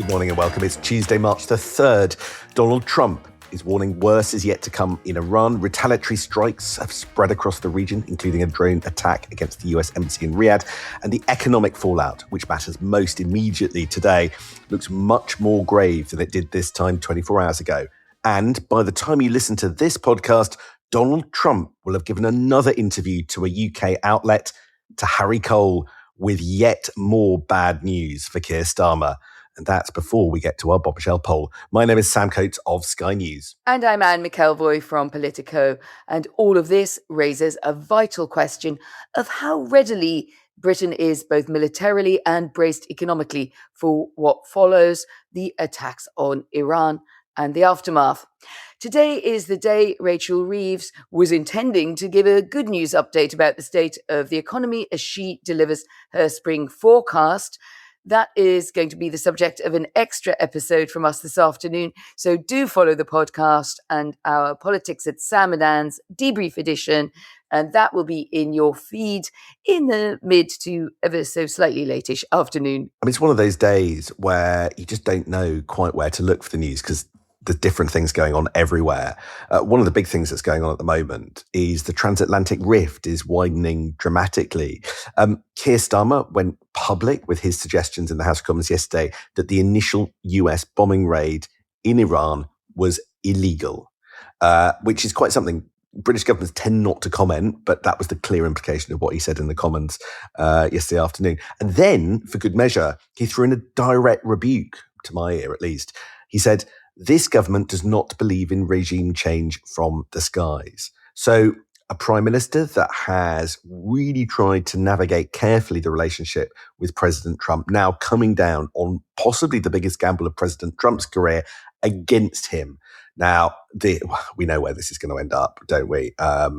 Good morning and welcome. It's Tuesday, March the 3rd. Donald Trump is warning worse is yet to come in Iran. Retaliatory strikes have spread across the region, including a drone attack against the US embassy in Riyadh. And the economic fallout, which matters most immediately today, looks much more grave than it did this time 24 hours ago. And by the time you listen to this podcast, Donald Trump will have given another interview to a UK outlet, to Harry Cole, with yet more bad news for Keir Starmer. And that's before we get to our bombshell poll. My name is Sam Coates of Sky News. And I'm Anne McElvoy from Politico. And all of this raises a vital question of how readily Britain is both militarily and braced economically for what follows the attacks on Iran and the aftermath. Today is the day Rachel Reeves was intending to give a good news update about the state of the economy as she delivers her spring forecast. That is going to be the subject of an extra episode from us this afternoon. So do follow the podcast and our Politics at Sam and Anne's debrief edition. And that will be in your feed in the mid to ever so slightly late-ish afternoon. I mean, it's one of those days where you just don't know quite where to look for the news because there's different things going on everywhere. One of the big things that's going on at the moment is the transatlantic rift is widening dramatically. Keir Starmer went public with his suggestions in the House of Commons yesterday that the initial US bombing raid in Iran was illegal, which is quite something. British governments tend not to comment, but that was the clear implication of what he said in the Commons yesterday afternoon. And then, for good measure, he threw in a direct rebuke, to my ear at least. He said, this government does not believe in regime change from the skies. So a prime minister that has really tried to navigate carefully the relationship with President Trump, now coming down on possibly the biggest gamble of President Trump's career against him. Now, we know where this is going to end up, don't we? But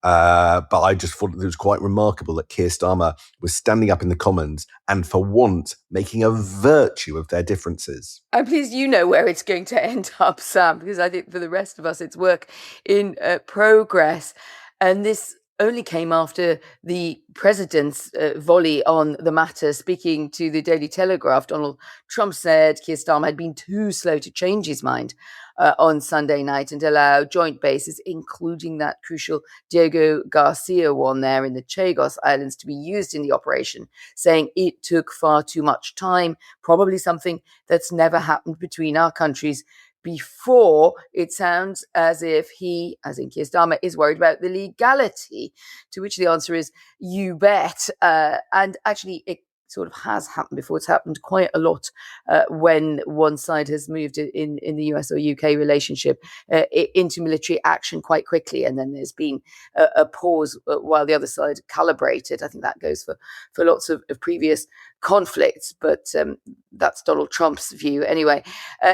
I just thought it was quite remarkable that Keir Starmer was standing up in the Commons and for once making a virtue of their differences. I'm pleased you know where it's going to end up, Sam, because I think for the rest of us, it's work in progress. And this only came after the president's volley on the matter. Speaking to the Daily Telegraph, Donald Trump said Keir Starmer had been too slow to change his mind on Sunday night and allow joint bases, including that crucial Diego Garcia one there in the Chagos Islands, to be used in the operation, saying it took far too much time, probably something that's never happened between our countries before. It sounds as if he, as in Keir Starmer, is worried about the legality, to which the answer is, you bet. And actually, it sort of has happened before. It's happened quite a lot when one side has moved in the US or UK relationship into military action quite quickly, and then there's been a pause while the other side calibrated. I think that goes for lots of previous conflicts, but that's Donald Trump's view anyway.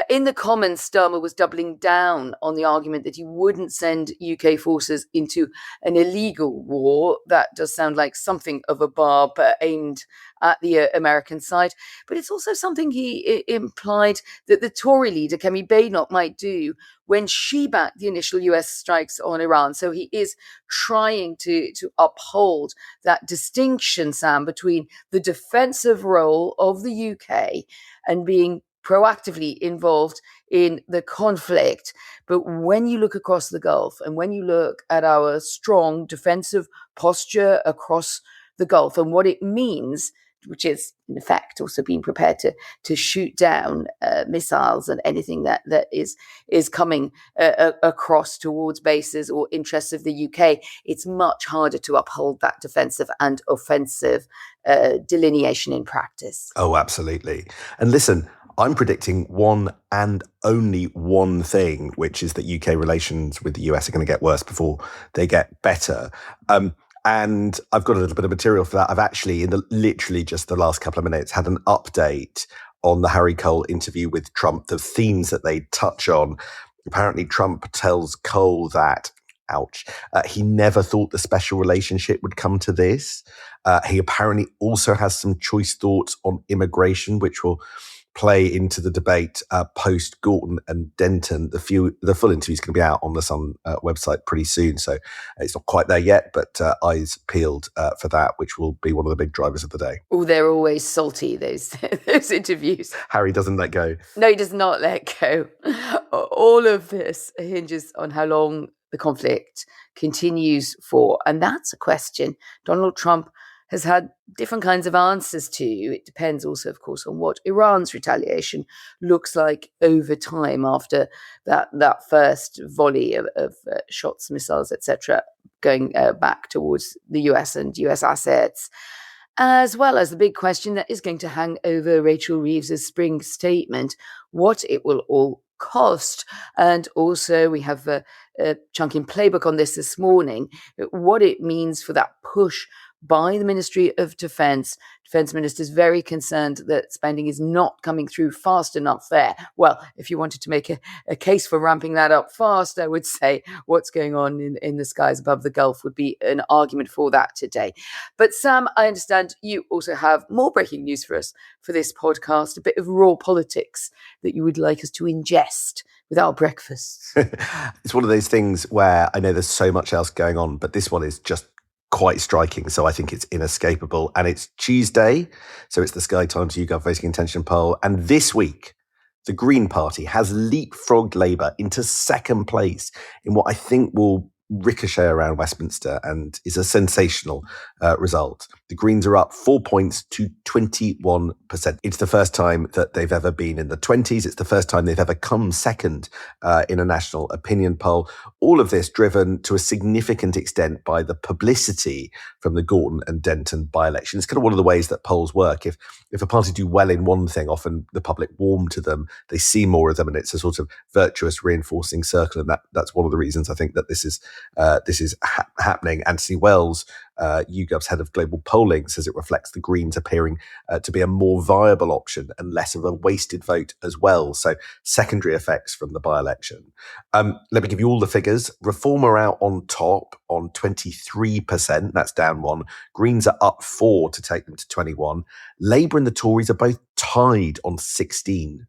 In the Commons, Starmer was doubling down on the argument that he wouldn't send UK forces into an illegal war. That does sound like something of a barb aimed at the American side, but it's also something he implied that the Tory leader, Kemi Badenoch, might do when she backed the initial US strikes on Iran. So he is trying to uphold that distinction, Sam, between the defensive role of the UK and being proactively involved in the conflict. But when you look across the Gulf and when you look at our strong defensive posture across the Gulf and what it means, which is in effect also being prepared to shoot down missiles and anything that is coming across towards bases or interests of the UK, it's much harder to uphold that defensive and offensive delineation in practice. Oh, absolutely. And listen, I'm predicting one and only one thing, which is that UK relations with the US are going to get worse before they get better. And I've got a little bit of material for that. I've actually, literally just the last couple of minutes, had an update on the Harry Cole interview with Trump, the themes that they touch on. Apparently, Trump tells Cole that, ouch, he never thought the special relationship would come to this. He apparently also has some choice thoughts on immigration, which will play into the debate post Gorton and Denton. The full interview is going to be out on the Sun website pretty soon, so it's not quite there yet, but eyes peeled for that, which will be one of the big drivers of the day. Oh, they're always salty, those interviews. Harry doesn't let go. No, he does not let go. All of this hinges on how long the conflict continues for, and that's a question Donald Trump has had different kinds of answers to. It depends also, of course, on what Iran's retaliation looks like over time after that first volley of shots, missiles, etc., going back towards the US and US assets, as well as the big question that is going to hang over Rachel Reeves's spring statement, what it will all cost. And also we have a chunk in Playbook on this morning, what it means for that push by the Ministry of Defence. Defence Minister is very concerned that spending is not coming through fast enough there. Well, if you wanted to make a case for ramping that up fast, I would say what's going on in the skies above the Gulf would be an argument for that today. But Sam, I understand you also have more breaking news for us for this podcast, a bit of raw politics that you would like us to ingest with our breakfasts. It's one of those things where I know there's so much else going on, but this one is just quite striking, so I think it's inescapable. And it's Tuesday, so it's the Sky Times YouGov voting intention poll. And this week, the Green Party has leapfrogged Labour into second place in what I think will ricochet around Westminster and is a sensational result. The Greens are up 4 points to 21%. It's the first time that they've ever been in the 20s. It's the first time they've ever come second in a national opinion poll. All of this driven to a significant extent by the publicity from the Gorton and Denton by-election. It's kind of one of the ways that polls work. If a party do well in one thing, often the public warm to them, they see more of them, and it's a sort of virtuous reinforcing circle. And that's one of the reasons I think that this is happening. Anthony Wells, YouGov's head of global polling, says it reflects the Greens appearing to be a more viable option and less of a wasted vote as well. So secondary effects from the by-election. Let me give you all the figures. Reform are out on top on 23%. That's down 1. Greens are up 4 to take them to 21. Labour and the Tories are both tied on 16%,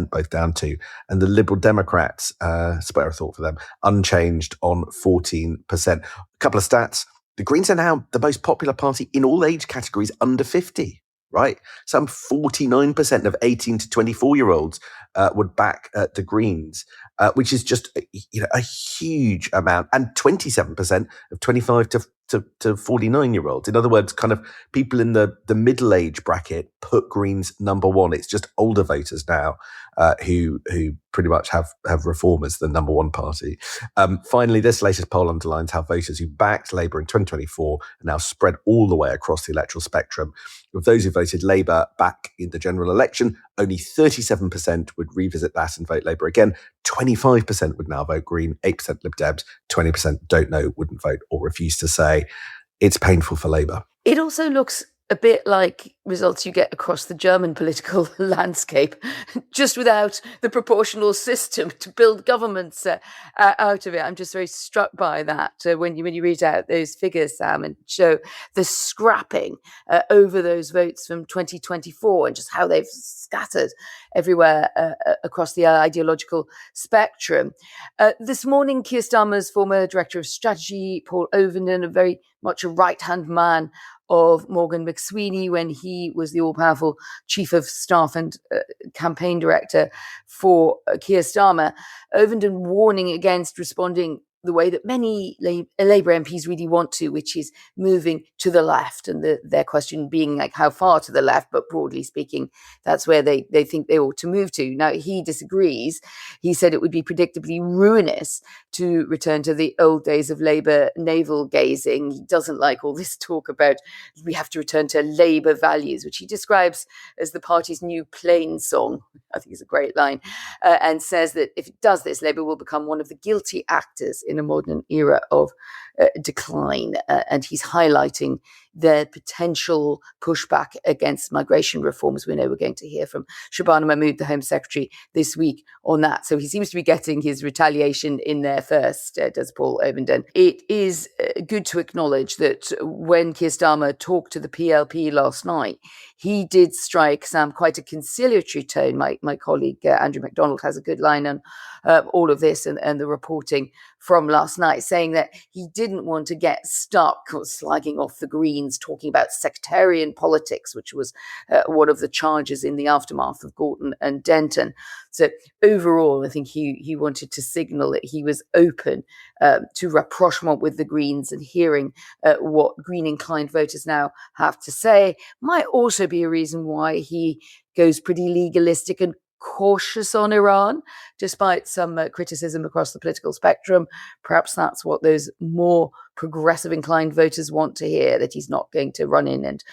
both down 2. And the Liberal Democrats, spare a thought for them, unchanged on 14%. A couple of stats. The Greens are now the most popular party in all age categories under 50, right? Some 49% of 18 to 24-year-olds would back the Greens, which is just a huge amount, and 27% of 25 to 49-year-olds. In other words, kind of people in the middle age bracket put Greens number one. It's just older voters now who pretty much have Reform as the number one party. Finally, this latest poll underlines how voters who backed Labour in 2024 are now spread all the way across the electoral spectrum. Of those who voted Labour back in the general election, only 37% would revisit that and vote Labour again. 25% would now vote Green, 8% Lib Debs, 20% don't know, wouldn't vote, or refuse to say. It's painful for Labour. It also looks a bit like results you get across the German political landscape, just without the proportional system to build governments out of it. I'm just very struck by that when you read out those figures, Sam, and show the scrapping over those votes from 2024 and just how they've scattered everywhere across the ideological spectrum. This morning, Keir Starmer's former director of strategy, Paul Ovenden, very much a right-hand man of Morgan McSweeney when he was the all-powerful chief of staff and campaign director for Keir Starmer, Ovenden warning against responding the way that many Labour MPs really want to, which is moving to the left, and their question being like how far to the left, but broadly speaking, that's where they think they ought to move to. Now, he disagrees. He said it would be predictably ruinous to return to the old days of Labour navel-gazing. He doesn't like all this talk about we have to return to Labour values, which he describes as the party's new plain song. I think it's a great line, and says that if it does this, Labour will become one of the guilty actors in a modern era of decline. And he's highlighting their potential pushback against migration reforms. We know we're going to hear from Shabana Mahmood, the Home Secretary, this week on that. So he seems to be getting his retaliation in there first, does Paul Ovenden. It is good to acknowledge that when Keir Starmer talked to the PLP last night, he did strike, Sam, quite a conciliatory tone. My colleague Andrew MacDonald has a good line on all of this and the reporting from last night, saying that he didn't want to get stuck slagging off the Greens, talking about sectarian politics, which was one of the charges in the aftermath of Gorton and Denton. So overall, I think he wanted to signal that he was open to rapprochement with the Greens, and hearing what Green-inclined voters now have to say might also be a reason why he goes pretty legalistic and cautious on Iran, despite some criticism across the political spectrum. Perhaps that's what those more progressive inclined voters want to hear, that he's not going to run in and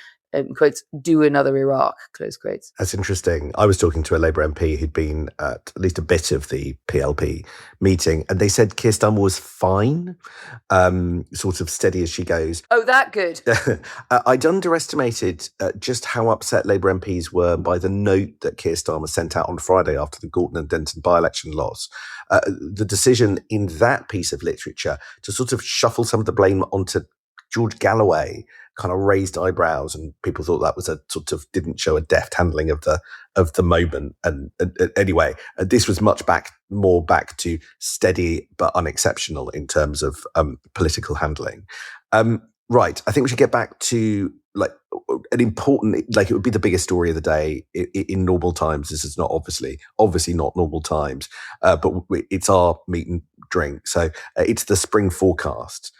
quotes, do another Iraq, close quotes. That's interesting. I was talking to a Labour MP who'd been at least a bit of the PLP meeting, and they said Keir Starmer was fine, sort of steady as she goes. Oh, that good. I'd underestimated just how upset Labour MPs were by the note that Keir Starmer sent out on Friday after the Gorton and Denton by-election loss. The decision in that piece of literature to sort of shuffle some of the blame onto George Galloway kind of raised eyebrows, and people thought that was a sort of didn't show a deft handling of the moment. And anyway, this was much more back to steady but unexceptional in terms of political handling. Right, I think we should get back to like an important, like it would be the biggest story of the day in normal times. This is not obviously not normal times, but it's our meat and drink. So it's the spring forecast.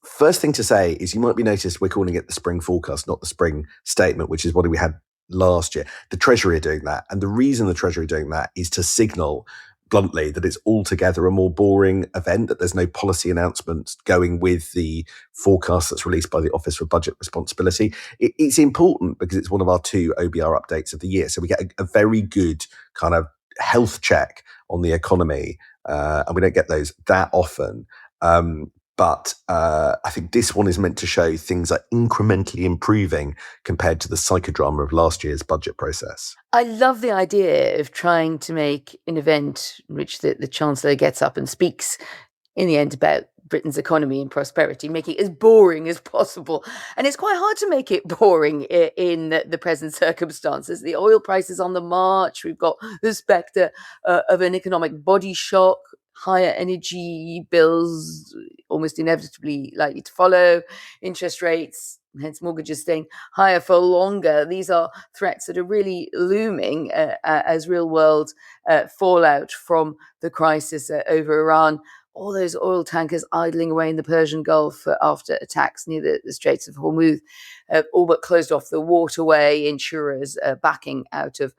First thing to say is you might be noticed we're calling it the spring forecast, not the spring statement, which is what we had last year. The Treasury are doing that. And the reason the Treasury are doing that is to signal bluntly that it's altogether a more boring event, that there's no policy announcements going with the forecast that's released by the Office for Budget Responsibility. It's important because it's one of our 2 OBR updates of the year. So we get a very good kind of health check on the economy, and we don't get those that often. But I think this one is meant to show things are incrementally improving compared to the psychodrama of last year's budget process. I love the idea of trying to make an event in which the Chancellor gets up and speaks in the end about Britain's economy and prosperity, making it as boring as possible. And it's quite hard to make it boring in the present circumstances. The oil price is on the march. We've got the spectre of an economic body shock, higher energy bills almost inevitably likely to follow, interest rates, hence mortgages staying higher for longer. These are threats that are really looming as real world fallout from the crisis over Iran. All those oil tankers idling away in the Persian Gulf after attacks near the Straits of Hormuz, all but closed off the waterway, insurers backing out of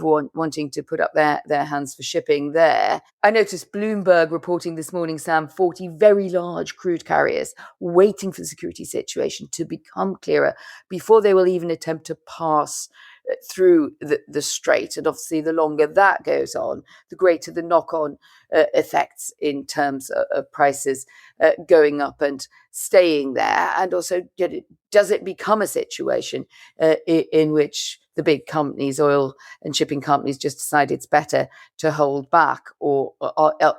wanting to put up their hands for shipping there. I noticed Bloomberg reporting this morning, Sam, 40 very large crude carriers waiting for the security situation to become clearer before they will even attempt to pass through the strait. And obviously, the longer that goes on, the greater the knock-on effects in terms of prices going up and staying there. And also, does it become a situation in which the big companies, oil and shipping companies, just decide it's better to hold back, or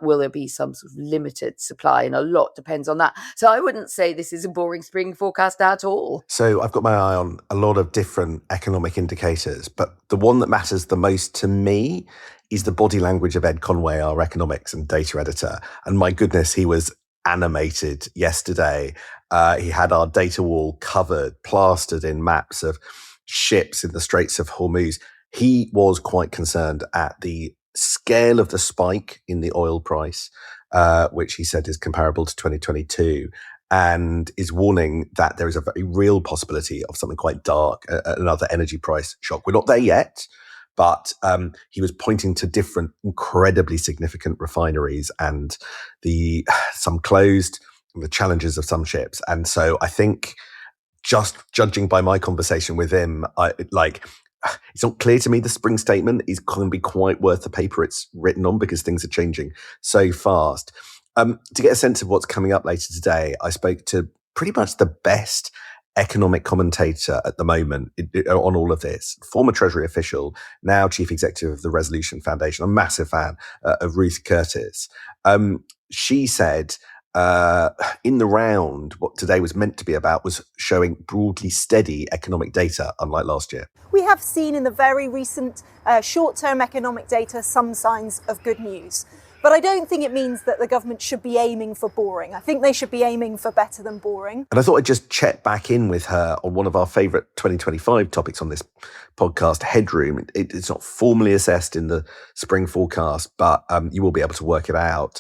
will there be some sort of limited supply? And a lot depends on that. So I wouldn't say this is a boring spring forecast at all. So I've got my eye on a lot of different economic indicators, but the one that matters the most to me is the body language of Ed Conway, our economics and data editor. And my goodness, he was animated yesterday. He had our data wall covered, plastered in maps of ships in the Straits of Hormuz. He was quite concerned at the scale of the spike in the oil price, which he said is comparable to 2022, and is warning that there is a very real possibility of something quite dark, another energy price shock. We're not there yet, but he was pointing to different incredibly significant refineries and some closed, and the challenges of some ships. And so I think, just judging by my conversation with him, it's not clear to me the spring statement is going to be quite worth the paper it's written on, because things are changing so fast. To get a sense of what's coming up later today, I spoke to pretty much the best economic commentator at the moment on all of this, former Treasury official, now chief executive of the Resolution Foundation, a massive fan of Ruth Curtis. She said in the round, what today was meant to be about was showing broadly steady economic data, unlike last year. We have seen in the very recent short-term economic data some signs of good news. But I don't think it means that the government should be aiming for boring. I think they should be aiming for better than boring. And I thought I'd just check back in with her on one of our favourite 2025 topics on this podcast, headroom. It's not formally assessed in the spring forecast, but you will be able to work it out.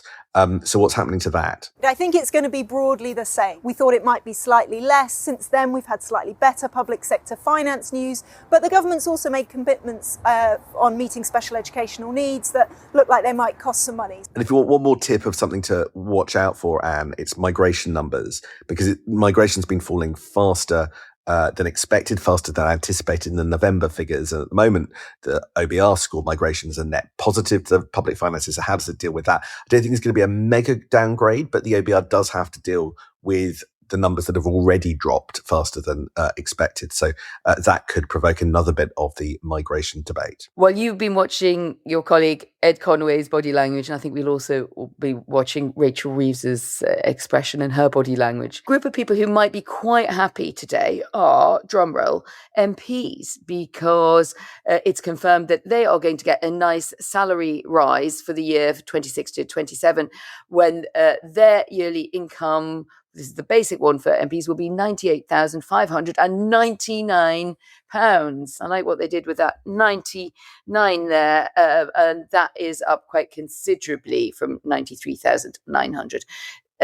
So what's happening to that? I think it's going to be broadly the same. We thought it might be slightly less. Since then, we've had slightly better public sector finance news, but the government's also made commitments on meeting special educational needs that look like they might cost some money. And if you want one more tip of something to watch out for, Anne, it's migration numbers, because migration's been falling faster than expected, faster than anticipated in the November figures. And at the moment, the OBR score migration is a net positive to public finances. So how does it deal with that? I don't think it's going to be a mega downgrade, but the OBR does have to deal with the numbers that have already dropped faster than expected. So that could provoke another bit of the migration debate. Well, you've been watching your colleague Ed Conway's body language, and I think we'll also be watching Rachel Reeves's expression and her body language. A group of people who might be quite happy today are, drumroll, MPs, because it's confirmed that they are going to get a nice salary rise for the year 26 to 27 when their yearly income, this is the basic one for MPs, will be £98,599. I like what they did with that 99 there, and that is up quite considerably from 93,900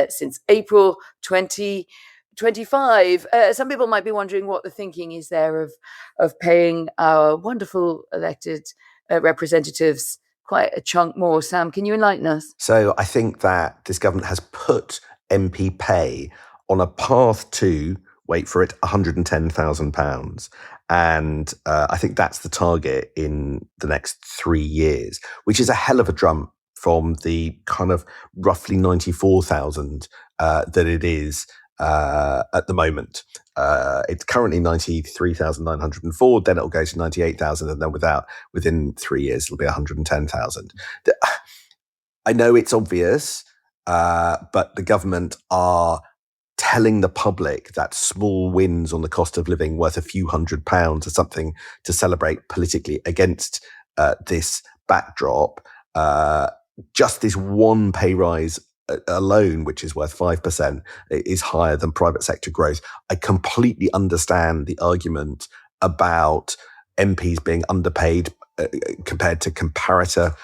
since April 2025. Some people might be wondering what the thinking is there of paying our wonderful elected representatives quite a chunk more. Sam, can you enlighten us? So I think that this government has put MP pay on a path to, wait for it, £110,000. And I think that's the target in the next 3 years, which is a hell of a jump from the kind of roughly 94,000 that it is at the moment. It's currently 93,904, then it'll go to 98,000, and then within 3 years, it'll be 110,000. I know it's obvious, but the government are telling the public that small wins on the cost of living worth a few £100s are something to celebrate politically against this backdrop. Just this one pay rise alone, which is worth 5%, is higher than private sector growth. I completely understand the argument about MPs being underpaid compared to comparator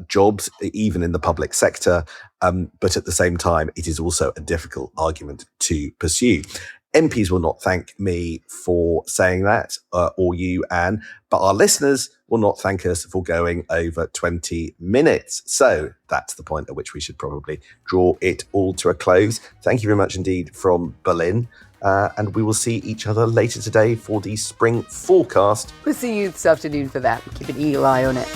jobs, even in the public sector. But at the same time, it is also a difficult argument to pursue. MPs will not thank me for saying that, or you, Anne, but our listeners will not thank us for going over 20 minutes. So that's the point at which we should probably draw it all to a close. Thank you very much indeed from Berlin. And we will see each other later today for the spring forecast. We'll see you this afternoon for that. Keep an eagle eye on it.